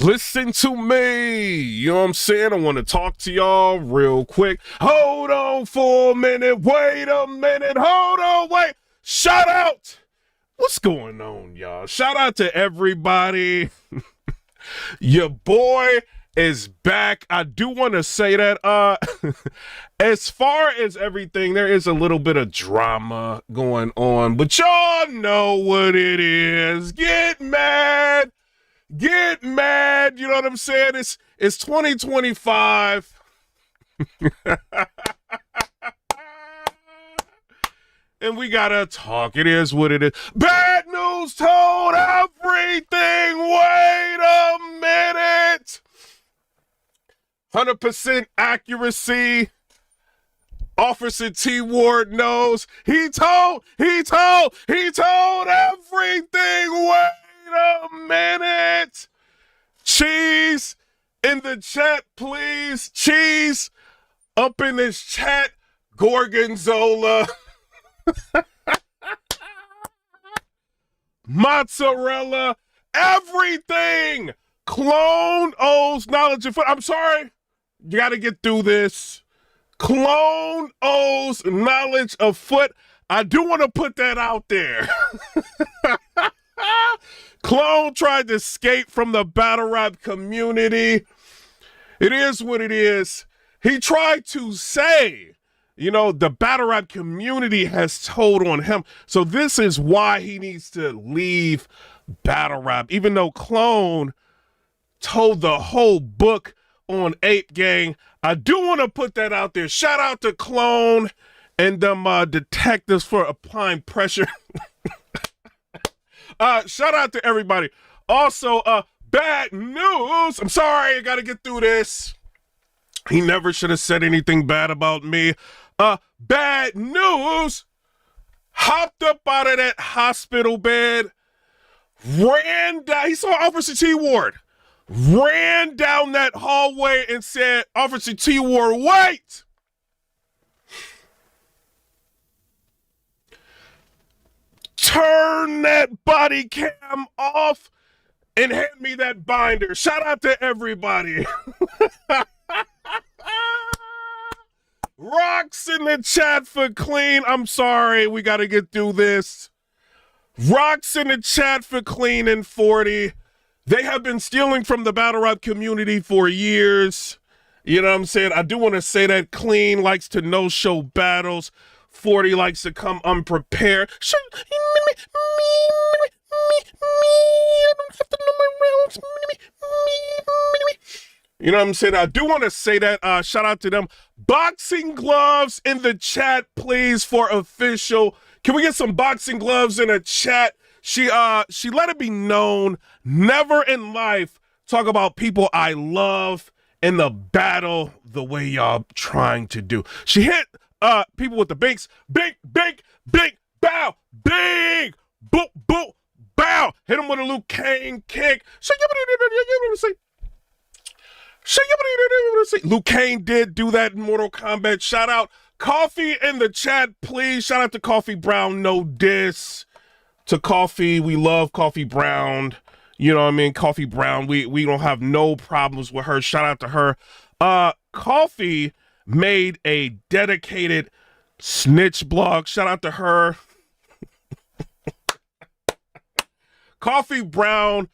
Listen to me. You know what I'm saying? I want to talk to y'all real quick. Hold on for a minute. Wait a minute. Hold on. Wait. Shout out. What's going on, y'all? Shout out to everybody. Your boy is back. I do want to say that as far as everything, there is a little bit of drama going on, but y'all know what it is. Get mad. Get mad. You know what I'm saying? It's 2025. And we gotta talk. It is what it is. Bad news told everything. Wait a minute. 100% accuracy. Officer T Ward knows. He told everything. Wait a minute. Cheese in the chat, please. Cheese up in this chat. Gorgonzola. Mozzarella. Everything. Clone owes knowledge of foot. I'm sorry. You got to get through this. Clone owes knowledge of foot. I do want to put that out there. Clone tried to escape from the battle rap community. It is what it is. He tried to say, you know, the battle rap community has told on him. So this is why he needs to leave battle rap. Even though Clone told the whole book on Ape Gang, I do want to put that out there. Shout out to Clone and them detectives for applying pressure. Shout out to everybody. Also, bad news. I'm sorry, I gotta get through this. He never should have said anything bad about me. Bad news. Hopped up out of that hospital bed, ran down. He saw Officer T Ward, ran down that hallway and said, Officer T Ward, wait. Turn that body cam off and hand me that binder. Shout out to everybody. Rocks in the chat for clean. I'm sorry, we got to get through this. Rocks in the chat for clean and 40. They have been stealing from the battle rap community for years. You know what I'm saying? I do want to say that Clean likes to no-show battles. 40 likes to come unprepared. I don't have to know my rounds. You know what I'm saying? I do want to say that. Shout out to them. Boxing gloves in the chat, please, for official. Can we get some boxing gloves in the chat? She let it be known, never in life talk about people I love in the battle the way y'all trying to do. She hit people with the binks. Bink, bow. Big, boop, boop, bow. Hit him with a Luke Kane kick. Luke Kane did do that in Mortal Kombat. Shout out Coffee in the chat, please. Shout out to Coffee Brown. No diss to Coffee. We love Coffee Brown. You know what I mean? Coffee Brown. We don't have no problems with her. Shout out to her. Coffee made a dedicated snitch blog. Shout out to her. Coffee Brown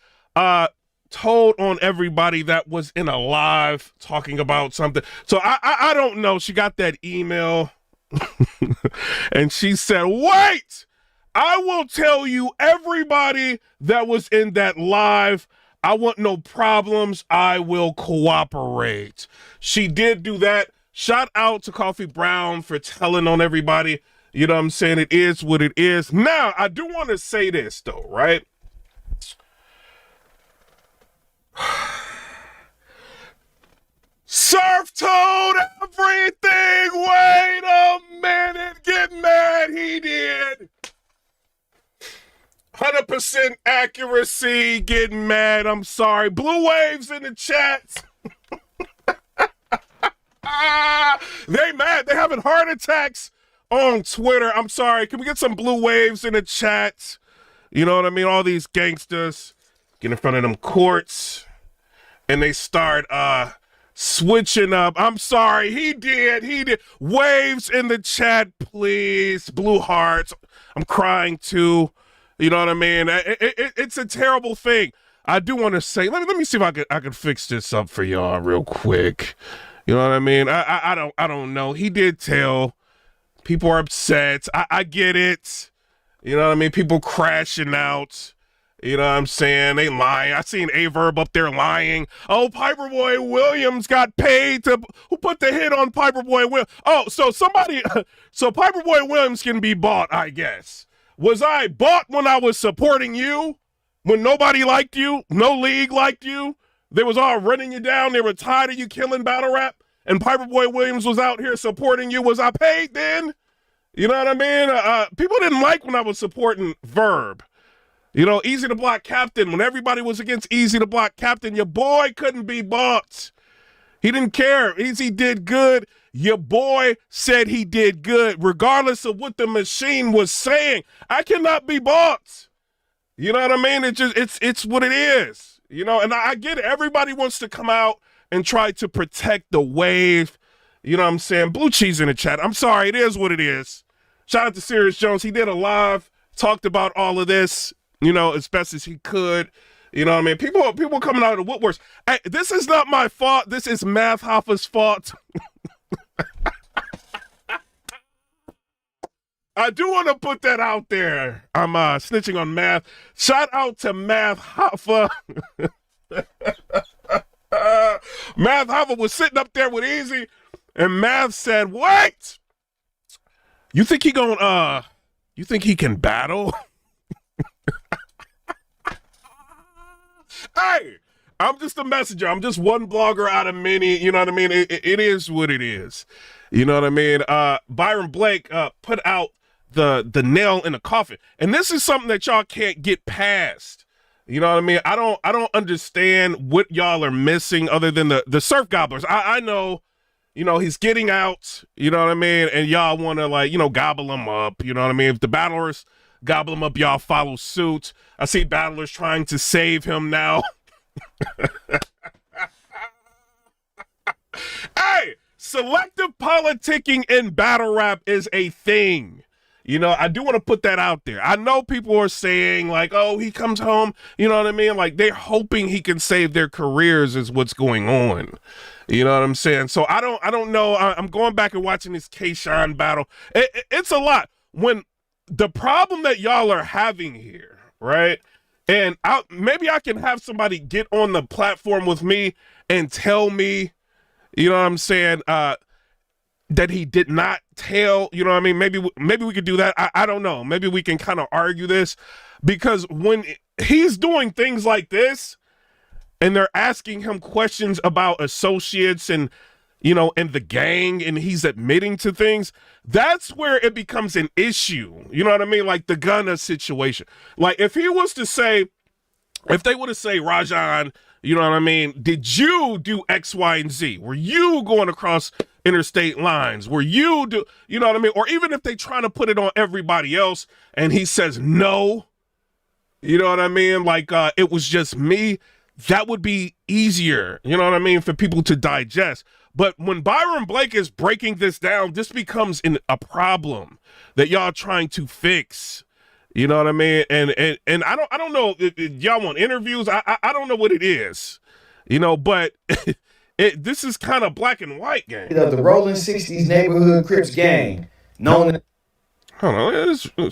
told on everybody that was in a live talking about something. So I don't know. She got that email and she said, wait, I will tell you everybody that was in that live. I want no problems. I will cooperate. She did do that. Shout out to Coffee Brown for telling on everybody. You know what I'm saying? It is what it is. Now, I do want to say this though, right? Surf told everything. Wait a minute. Get mad. He did. 100% accuracy. Getting mad. I'm sorry. Blue waves in the chat. They mad. They having heart attacks on Twitter. I'm sorry. Can we get some blue waves in the chat? You know what I mean? All these gangsters get in front of them courts. and they start switching up. I'm sorry, he did. Waves in the chat, please. Blue hearts. I'm crying too. You know what I mean? It's a terrible thing. I do want to say, let me see if I can fix this up for y'all real quick. You know what I mean? I don't know. He did tell. People are upset. I get it. You know what I mean? People crashing out. You know what I'm saying? They lying. I seen Averb up there lying. Oh, Piperboy Williams got paid to, who put the hit on Piperboy Williams? Oh, so Piperboy Williams can be bought, I guess. Was I bought when I was supporting you? When nobody liked you? No league liked you? They was all running you down. They were tired of you killing battle rap. And Piperboy Williams was out here supporting you. Was I paid then? You know what I mean? People didn't like when I was supporting Verb. You know, Easy to Block Captain, when everybody was against Easy to Block Captain, your boy couldn't be bought. He didn't care. Easy did good. Your boy said he did good, regardless of what the machine was saying. I cannot be bought. You know what I mean? It's what it is. You know, and I get it. Everybody wants to come out and try to protect the wave. You know what I'm saying? Blue cheese in the chat. I'm sorry. It is what it is. Shout out to Sirius Jones. He did a live, talked about all of this, you know, as best as he could. You know what I mean? People coming out of the woodworks. Hey, this is not my fault. This is Math Hoffa's fault. I do want to put that out there. I'm snitching on Math. Shout out to Math Hoffa. Math Hoffa was sitting up there with Easy, and Math said, "Wait, you think he can battle?" Hey, I'm just a messenger. I'm just one blogger out of many. You know what I mean? It is what it is. You know what I mean? Byron Blake put out the nail in the coffin, and this is something that y'all can't get past. You know what I mean? I don't understand what y'all are missing other than the surf gobblers. I know, you know, he's getting out. You know what I mean? And y'all want to, like, you know, gobble him up. You know what I mean? If the battlers gobble him up, y'all follow suit. I see battlers trying to save him now. Hey, selective politicking in battle rap is a thing. You know, I do want to put that out there. I know people are saying, like, oh, he comes home, you know what I mean? Like, they're hoping he can save their careers is what's going on. You know what I'm saying? So I don't know. I'm going back and watching this K-Shine battle. It's a lot. When the problem that y'all are having here, right? And maybe I can have somebody get on the platform with me and tell me, you know what I'm saying, that he did not tell, you know what I mean? Maybe we could do that. I don't know. Maybe we can kind of argue this, because when he's doing things like this and they're asking him questions about associates and, you know, and the gang, and he's admitting to things, that's where it becomes an issue. You know what I mean? Like the Gunna situation. Like if he was to say, if they were to say, Rajan, you know what I mean? Did you do X, Y, and Z? Were you going across interstate lines? Were you you know what I mean? Or even if they try to put it on everybody else and he says no, you know what I mean? Like it was just me, that would be easier, you know what I mean, for people to digest. But when Byron Blake is breaking this down, this becomes a problem that y'all trying to fix. You know what I mean? And I don't know if y'all want interviews. I don't know what it is, you know, but this is kind of black and white gang. The Rolling 60s Neighborhood Crips gang, known. Hold on,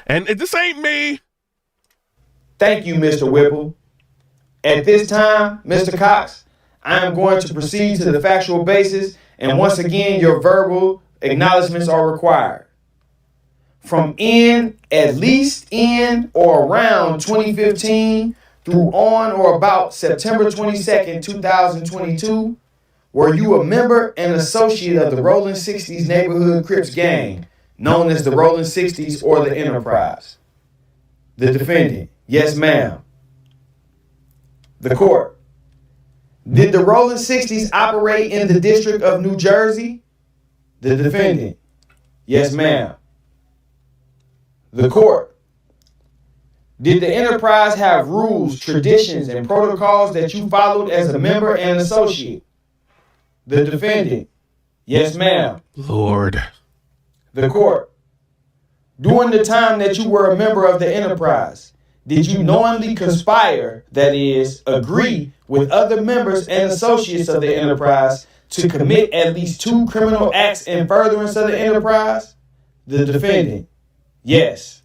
and this ain't me. Thank you, Mr. Whipple. At this time, Mr. Cox, I am going to proceed to the factual basis, and once again, your verbal acknowledgments are required. From at least in or around 2015 through on or about September 22nd, 2022, were you a member and associate of the Rolling 60s Neighborhood Crips gang, known as the Rolling 60s or the Enterprise? The defendant, yes, ma'am. The court, did the Rolling 60s operate in the District of New Jersey? The defendant, yes, ma'am. The court, Did the enterprise have rules, traditions, and protocols that you followed as a member and associate? The defendant. Yes, ma'am. Lord. The court. During the time that you were a member of the enterprise, did you knowingly conspire, that is, agree with other members and associates of the enterprise to commit at least 2 criminal acts in furtherance of the enterprise? The defendant. Yes.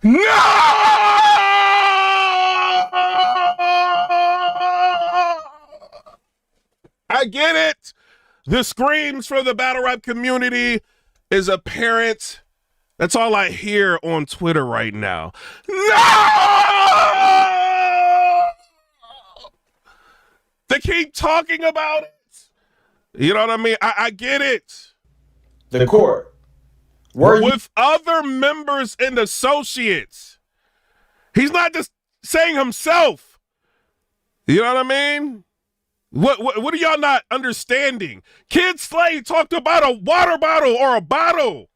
No! I get it. The screams for the battle rap community is apparent. That's all I hear on Twitter right now. No! They keep talking about it. You know what I mean? I get it. The court. With other members and associates. He's not just saying himself. You know what I mean? What are y'all not understanding? Kid Slade talked about a water bottle or a bottle.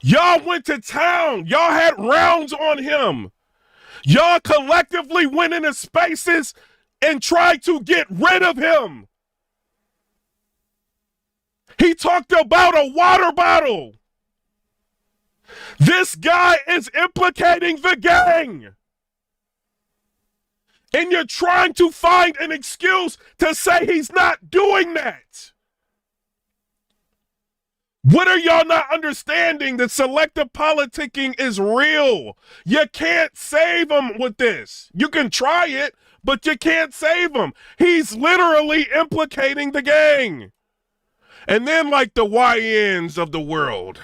Y'all went to town. Y'all had rounds on him. Y'all collectively went into spaces and tried to get rid of him. He talked about a water bottle. This guy is implicating the gang. And you're trying to find an excuse to say he's not doing that. What are y'all not understanding? That selective politicking is real. You can't save him with this. You can try it, but you can't save him. He's literally implicating the gang. And then like the YNs of the world.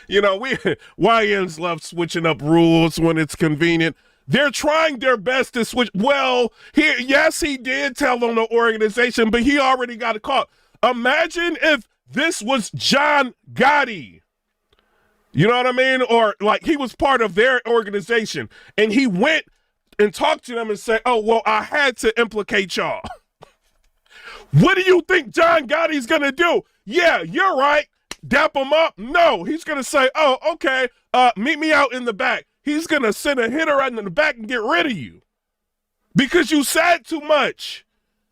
You know, we YNs love switching up rules when it's convenient. They're trying their best to switch. Well, he did tell on the organization, but he already got caught. Imagine if this was John Gotti. You know what I mean? Or like he was part of their organization and he went and talked to them and said, oh, well, I had to implicate y'all. What do you think John Gotti's going to do? Yeah, you're right. Dap him up? No, he's going to say, oh, okay, meet me out in the back. He's going to send a hitter out in the back and get rid of you because you said too much,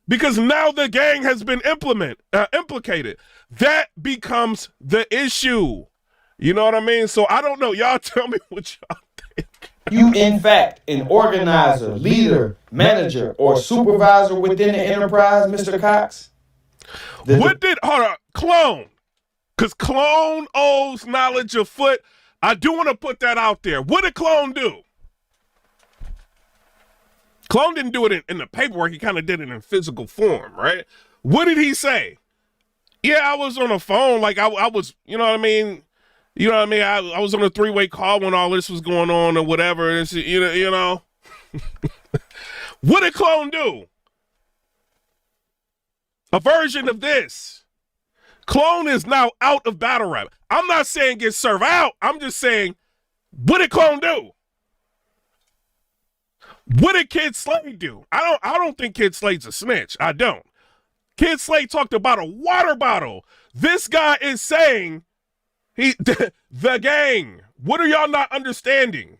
because now the gang has been implicated. That becomes the issue. You know what I mean? So I don't know. Y'all tell me what y'all think. You, in fact, an organizer, leader, manager, or supervisor within the enterprise, Mr. Cox? Hold on, Clone. Because Clone owes knowledge of Foot. I do want to put that out there. What did Clone do? Clone didn't do it in the paperwork. He kind of did it in physical form, right? What did he say? Yeah, I was on the phone. Like I was, you know what I mean? You know what I mean? I was on a 3-way call when all this was going on or whatever. It's, you know. What did Clone do? A version of this. Clone is now out of battle rap. I'm not saying get served out. I'm just saying, what did Clone do? What did Kid Slade do? I don't think Kid Slade's a snitch. I don't. Kid Slade talked about a water bottle. This guy is saying the gang. What are y'all not understanding?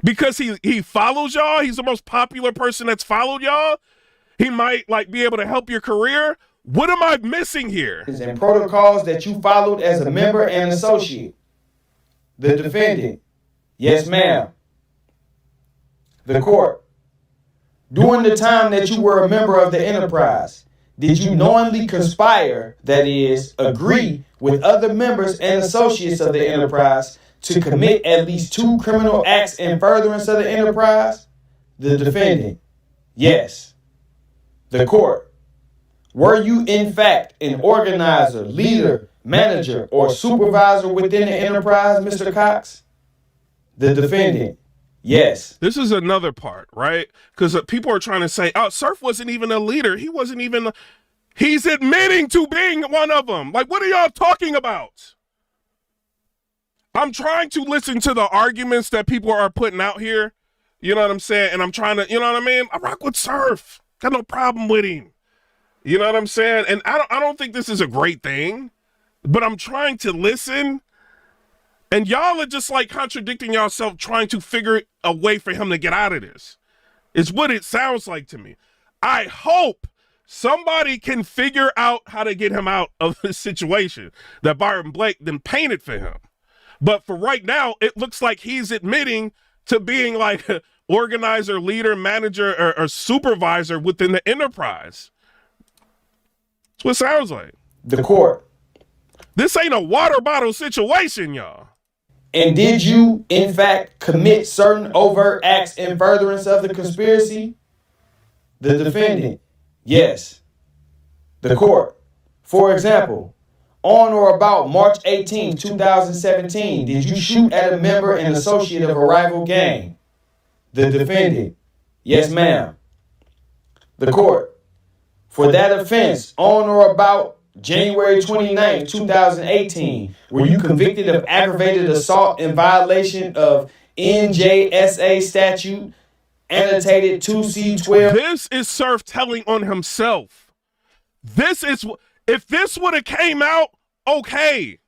Because he follows y'all. He's the most popular person that's followed y'all. He might like be able to help your career. What am I missing here? And protocols that you followed as a member and associate. The defendant. Yes, ma'am. The court. During the time that you were a member of the enterprise, did you knowingly conspire, that is, agree with other members and associates of the enterprise to commit at least 2 criminal acts in furtherance of the enterprise? The defendant. Yes. The court. Were you, in fact, an organizer, leader, manager, or supervisor within the enterprise, Mr. Cox? The defendant. Yes. This is another part, right? Because people are trying to say, oh, Surf wasn't even a leader. He wasn't even, he's admitting to being one of them. Like, what are y'all talking about? I'm trying to listen to the arguments that people are putting out here. You know what I'm saying? And I'm trying to, you know what I mean? I rock with Surf. Got no problem with him. You know what I'm saying? And I don't think this is a great thing. but I'm trying to listen, and y'all are just like contradicting yourself, trying to figure a way for him to get out of this. It's what it sounds like to me. I hope somebody can figure out how to get him out of the situation that Byron Blake then painted for him. But for right now, it looks like he's admitting to being like an organizer, leader, manager, or supervisor within the enterprise. That's what it sounds like. The court. This ain't a water bottle situation, y'all. And did you, in fact, commit certain overt acts in furtherance of the conspiracy? The defendant. Yes. The court. For example, on or about March 18, 2017, did you shoot at a member and associate of a rival gang? The defendant. Yes, ma'am. The court. For that offense, on or about January 29, 2018, were you convicted of aggravated assault in violation of NJSA statute annotated 2C12? This is Surf telling on himself. This is, if this would have came out, okay.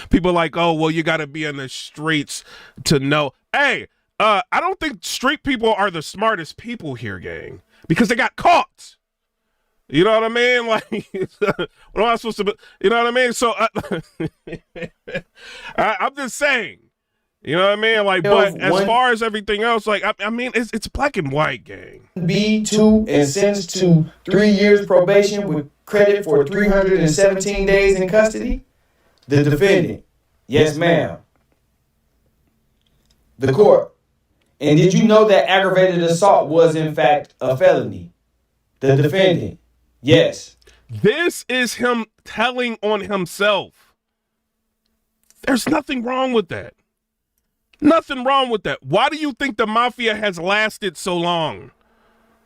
People like, oh, well, you got to be in the streets to know. Hey, I don't think street people are the smartest people here, gang, because they got caught. You know what I mean? Like, what am I supposed to be? You know what I mean? So I'm just saying, you know what I mean? Like, but as far as everything else, like, I mean, it's black and white, gang. B2 and sentenced to 3 years probation with credit for 317 days in custody. The defendant. Yes, ma'am. The court. And did you know that aggravated assault was in fact a felony? The defendant. Yes. This is him telling on himself. There's nothing wrong with that. Nothing wrong with that. Why do you think the mafia has lasted so long?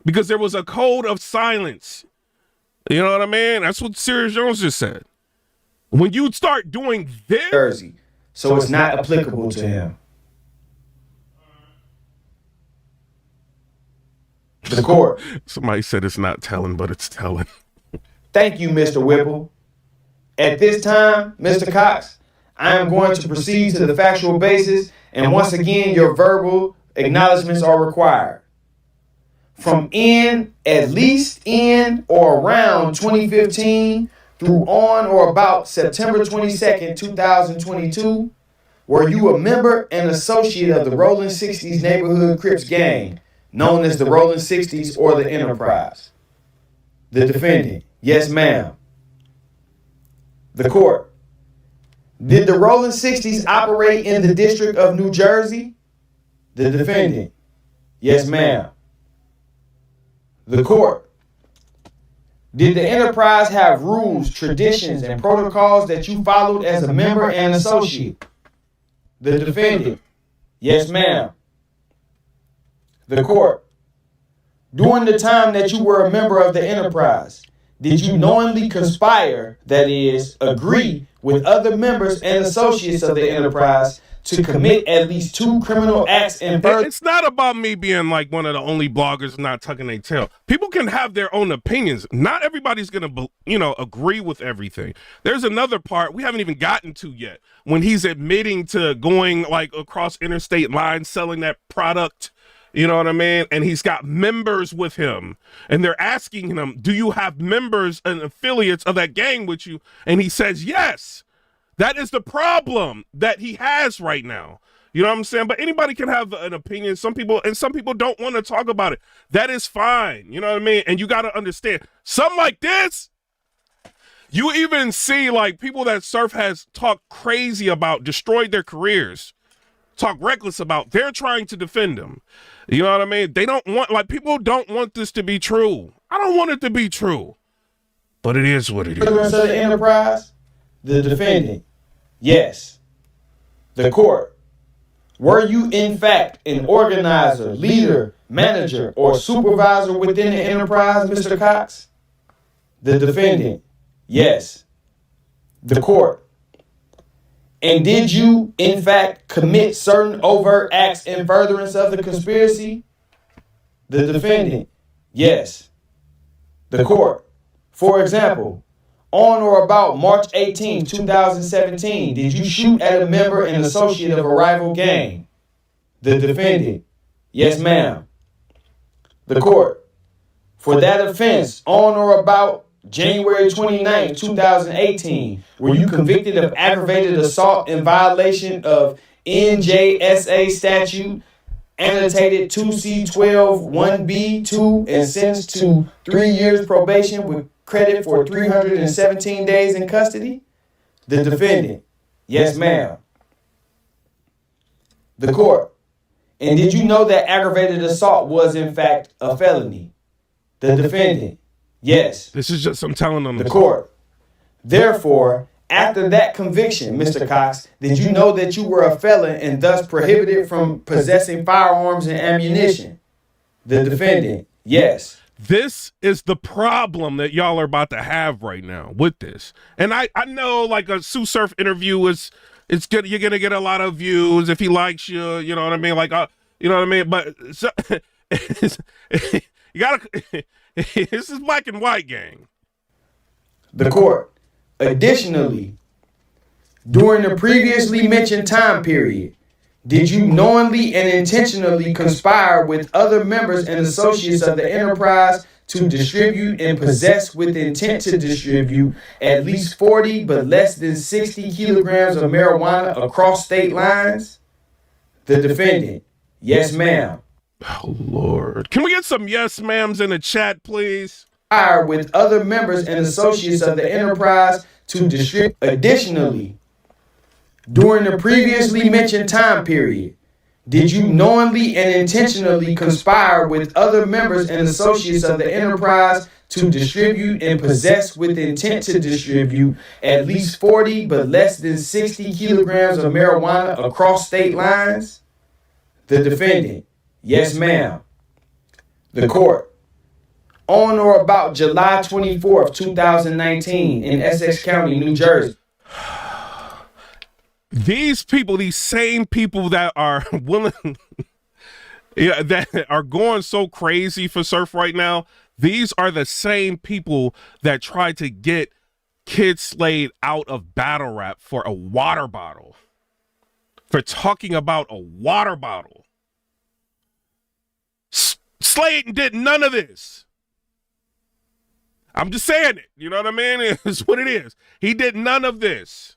Because there was a code of silence. You know what I mean? That's what Sirius Jones just said. When you start doing this, Jersey, so it's not applicable to him. The court. Somebody said it's not telling, but it's telling. Thank you, Mr. Whipple. At this time, Mr. Cox, I am going to proceed to the factual basis, and once again, your verbal acknowledgments are required. From at least in or around 2015 through on or about September 22nd, 2022, were you a member and associate of the Rolling 60s Neighborhood Crips gang, known as the Rolling 60s or the Enterprise? The defendant. Yes, ma'am. The court. Did the Rolling 60s operate in the District of New Jersey? The defendant. Yes, ma'am. The court. Did the Enterprise have rules, traditions, and protocols that you followed as a member and associate? The defendant. Yes, ma'am. The court. During the time that you were a member of the Enterprise, did you knowingly conspire, that is, agree with other members and associates of the Enterprise to commit at least 2 criminal acts in further? It's not about me being like one of the only bloggers not tucking their tail. People can have their own opinions. Not everybody's going to, agree with everything. There's another part we haven't even gotten to yet when he's admitting to going like across interstate lines, selling that product. You know what I mean? And he's got members with him. And they're asking him, do you have members and affiliates of that gang with you? And he says, yes. That is the problem that he has right now. You know what I'm saying? But anybody can have an opinion. Some people don't want to talk about it. That is fine. You know what I mean? And you got to understand, something like this, you even see like people that Surf has talked crazy about, destroyed their careers, talk reckless about, they're trying to defend them. You know what I mean? They don't want, like, people don't want this to be true. I don't want it to be true, but it is what it is. Of the Enterprise, the defendant. Yes. The court. Were you in fact an organizer, leader, manager, or supervisor within the Enterprise, Mr. Cox? The defendant. Yes. The court. And did you, in fact, commit certain overt acts in furtherance of the conspiracy? The defendant. Yes. The court. For example, On or about March 18, 2017, did you shoot at a member and associate of a rival gang? The defendant, yes, ma'am. The court, for that offense, on or about January 29, 2018, were you convicted of aggravated assault in violation of NJSA statute annotated 2C12-1B2 and sentenced to 3 years probation with credit for 317 days in custody? The defendant, yes, ma'am. The court, and did you know that aggravated assault was in fact a felony? The defendant, yes. This is just I'm telling them. The court, therefore, after that conviction, Mr. Cox, did you know that you were a felon and thus prohibited from possessing firearms and ammunition? The defendant, yes. This is the problem that y'all are about to have right now with this. And I know like a Tsu Surf interview it's good. You're going to get a lot of views if he likes you, you know what I mean? Like, you know what I mean? But so, you got to, this is black and white gang. The court, additionally, during the previously mentioned time period, did you knowingly and intentionally conspire with other members and associates of the enterprise to distribute and possess with intent to distribute at least 40 but less than 60 kilograms of marijuana across state lines? The defendant, yes, ma'am. Oh, Lord. Can we get some yes, ma'ams in the chat, please? With other members and associates of the enterprise to distribute. Additionally, during the previously mentioned time period, did you knowingly and intentionally conspire with other members and associates of the enterprise to distribute and possess with intent to distribute at least 40 but less than 60 kilograms of marijuana across state lines? The defendant, yes, ma'am. The court, on or about July 24th, 2019 in Essex County, New Jersey. These people, these same people that are willing, yeah, that are going so crazy for surf right now, these are the same people that tried to get Kid Slade out of battle rap for a water bottle, for talking about a water bottle. Slade did none of this. I'm just saying it. You know what I mean? It's what it is. He did none of this.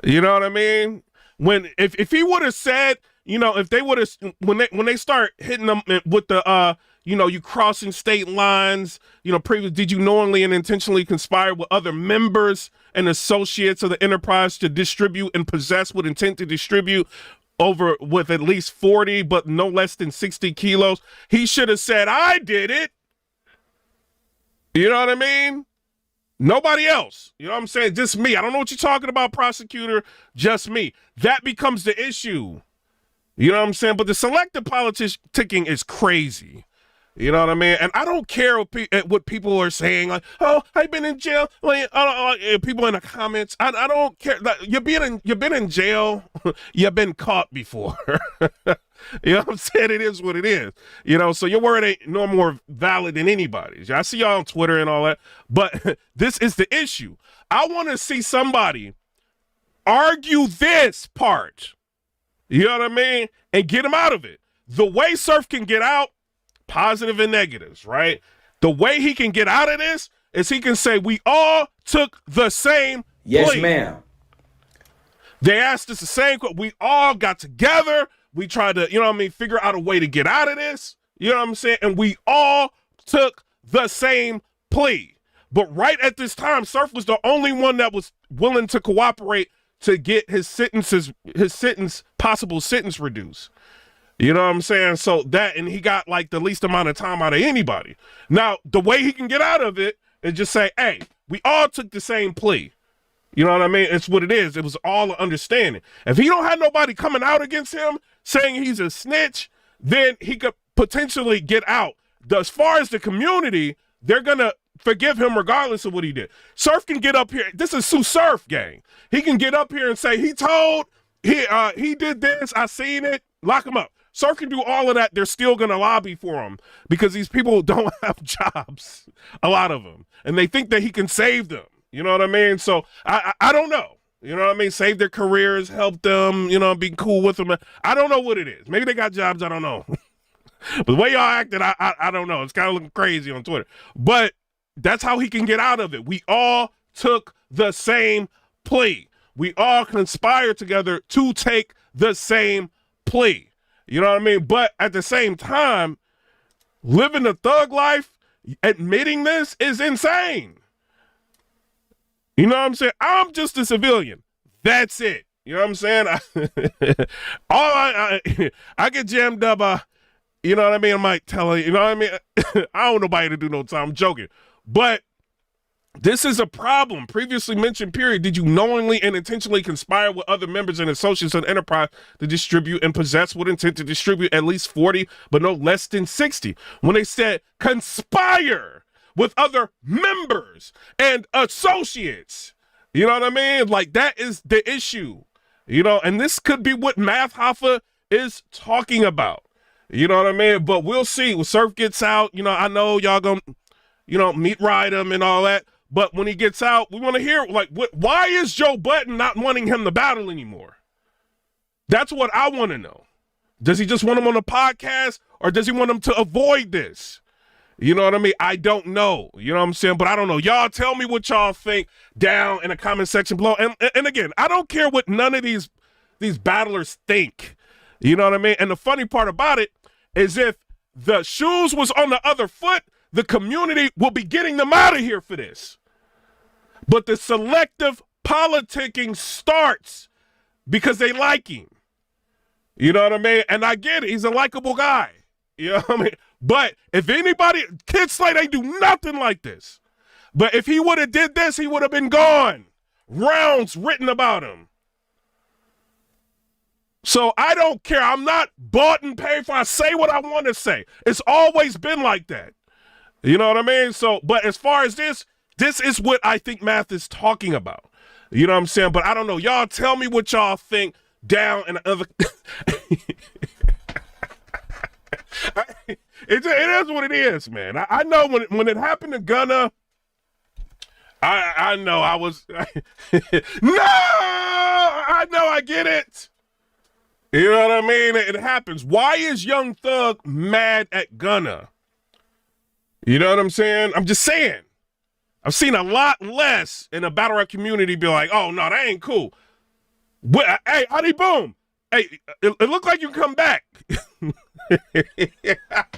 You know what I mean? When if he would have said, you know, if they would have when they start hitting them with the you know, you crossing state lines, you know, did you knowingly and intentionally conspire with other members and associates of the enterprise to distribute and possess with intent to distribute over with at least 40 but no less than 60 kilos? He should have said, I did it. You know what I mean? Nobody else. You know what I'm saying? Just me. I don't know what you're talking about, prosecutor. Just me. That becomes the issue. You know what I'm saying? But the selective politicking is crazy. You know what I mean? And I don't care what people are saying. Like, oh, I've been in jail. Like, people in the comments. I don't care. Like, you've been in jail. You've been caught before. You know what I'm saying? It is what it is. You know, so your word ain't no more valid than anybody's. I see y'all on Twitter and all that. But this is the issue. I want to see somebody argue this part. You know what I mean? And get him out of it. The way Surf can get out, positive and negatives, right? The way he can get out of this is he can say, we all took the same yes, plea. Ma'am. They asked us the same question. We all got together. We tried to, you know what I mean, figure out a way to get out of this. You know what I'm saying? And we all took the same plea. But right at this time, Surf was the only one that was willing to cooperate to get his possible sentence reduced. You know what I'm saying? So that, and he got like the least amount of time out of anybody. Now, the way he can get out of it is just say, hey, we all took the same plea. You know what I mean? It's what it is. It was all an understanding. If he don't have nobody coming out against him saying he's a snitch, then he could potentially get out. As far as the community, they're going to forgive him regardless of what he did. Surf can get up here. This is Tsu Surf gang. He can get up here and say, he did this. I seen it. Lock him up. Surf can do all of that. They're still going to lobby for him because these people don't have jobs, a lot of them. And they think that he can save them. You know what I mean? So I don't know. You know what I mean? Save their careers, help them, you know, be cool with them. I don't know what it is. Maybe they got jobs. I don't know. But the way y'all acted, I don't know. It's kind of looking crazy on Twitter. But that's how he can get out of it. We all took the same plea. We all conspired together to take the same plea. You know what I mean? But at the same time, living the thug life, admitting this is insane. You know what I'm saying? I'm just a civilian. That's it. You know what I'm saying? I get jammed up. You know what I mean? I might tell you, you know what I mean? I don't want nobody to do no time. I'm joking. But this is a problem. Previously mentioned period. Did you knowingly and intentionally conspire with other members and associates of the enterprise to distribute and possess with intent to distribute at least 40, but no less than 60? When they said conspire with other members and associates, you know what I mean? Like, that is the issue, you know, and this could be what Math Hoffa is talking about. You know what I mean? But we'll see. When Surf gets out, you know, I know y'all gonna, you know, meet ride him and all that. But when he gets out, we want to hear, like, why is Joe Budden not wanting him to battle anymore? That's what I want to know. Does he just want him on the podcast, or does he want him to avoid this? You know what I mean? I don't know. You know what I'm saying? But I don't know. Y'all tell me what y'all think down in the comment section below. And again, I don't care what none of these battlers think. You know what I mean? And the funny part about it is, if the shoes was on the other foot, the community will be getting them out of here for this. But the selective politicking starts because they like him. You know what I mean? And I get it. He's a likable guy. You know what I mean? But if anybody, Kid Slate ain't do nothing like this. But if he would have did this, he would have been gone. Rounds written about him. So I don't care. I'm not bought and paid for. I say what I want to say. It's always been like that. You know what I mean? So, but as far as this is what I think Math is talking about. You know what I'm saying? But I don't know. Y'all tell me what y'all think down in the other. It is what it is, man. I know when it happened to Gunna, I know I was. No! I know, I get it. You know what I mean? It happens. Why is Young Thug mad at Gunna? You know what I'm saying? I'm just saying. I've seen a lot less in the battle rap community be like, oh, no, that ain't cool. But, hey, Adi Boom. Hey, it looked like you can come back.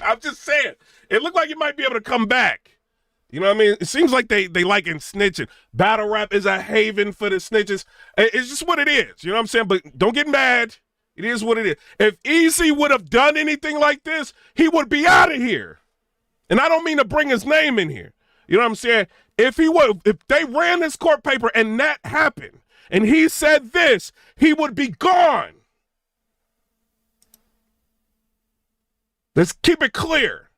I'm just saying. It looked like you might be able to come back. You know what I mean? It seems like they liking snitching. Battle rap is a haven for the snitches. It's just what it is. You know what I'm saying? But don't get mad. It is what it is. If Easy would have done anything like this, he would be out of here. And I don't mean to bring his name in here. You know what I'm saying? If they ran this court paper and that happened, and he said this, he would be gone. Let's keep it clear.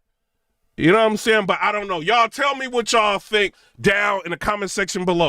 You know what I'm saying? But I don't know. Y'all tell me what y'all think down in the comment section below.